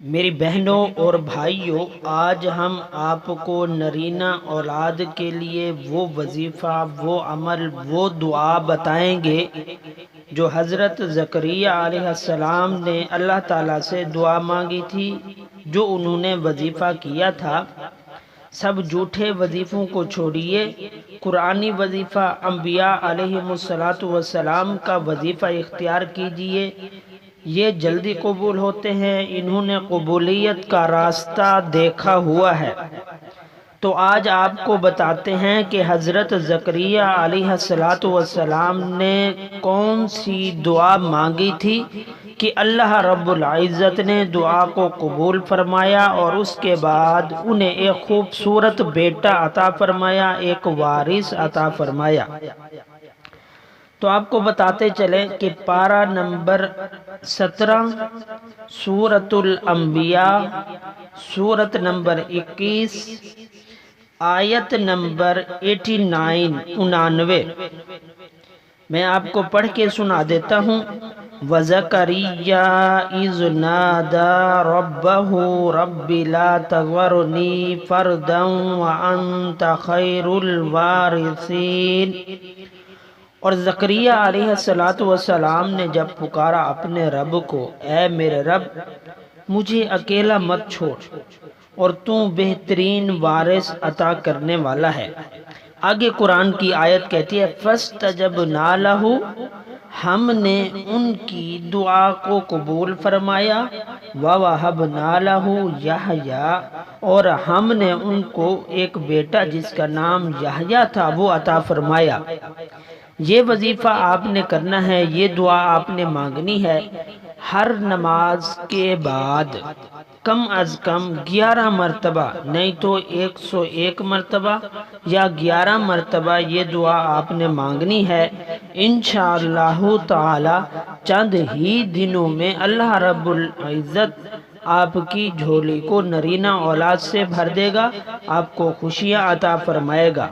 میری بہنوں اور بھائیوں، آج ہم آپ کو نرینہ اولاد کے لیے وہ وظیفہ، وہ عمل، وہ دعا بتائیں گے جو حضرت زکریا علیہ السلام نے اللہ تعالیٰ سے دعا مانگی تھی، جو انہوں نے وظیفہ کیا تھا۔ سب جھوٹے وظیفوں کو چھوڑیے، قرآنی وظیفہ انبیاء علیہم السلام کا وظیفہ اختیار کیجیے، یہ جلدی قبول ہوتے ہیں۔ انہوں نے قبولیت کا راستہ دیکھا ہوا ہے۔ تو آج آپ کو بتاتے ہیں کہ حضرت زکریا علیہ السلام نے کون سی دعا مانگی تھی کہ اللہ رب العزت نے دعا کو قبول فرمایا، اور اس کے بعد انہیں ایک خوبصورت بیٹا عطا فرمایا، ایک وارث عطا فرمایا۔ تو آپ کو بتاتے چلیں کہ پارہ نمبر 17 سورۃ الانبیاء، سورت نمبر 21، آیت نمبر 89 میں آپ کو پڑھ کے سنا دیتا ہوں۔ وَزَكَرِيَّا إِذْ نَادَى رَبَّهُ رَبِّ لَا تَذَرْنِي فَرْدًا وَأَنْتَ خَيْرُ الْوَارِثِينَ۔ اور زکریا علیہ السلام نے جب پکارا اپنے رب کو، اے میرے رب، مجھے اکیلا مت چھوڑ، اور تو بہترین وارث عطا کرنے والا ہے۔ آگے قرآن کی آیت کہتی ہے فَاسْتَجَبْنَا لَهُ، ہم نے ان کی دعا کو قبول فرمایا، وَوَهَبْنَا لَهُ يَحْيَىٰ، اور ہم نے ان کو ایک بیٹا جس کا نام یحییٰ تھا وہ عطا فرمایا۔ یہ وظیفہ آپ نے کرنا ہے، یہ دعا آپ نے مانگنی ہے ہر نماز کے بعد کم از کم 11 مرتبہ، نہیں تو 101 مرتبہ یا 11 مرتبہ یہ دعا آپ نے مانگنی ہے۔ انشاءاللہ تعالی چند ہی دنوں میں اللہ رب العزت آپ کی جھولی کو نرینہ اولاد سے بھر دے گا، آپ کو خوشیاں عطا فرمائے گا۔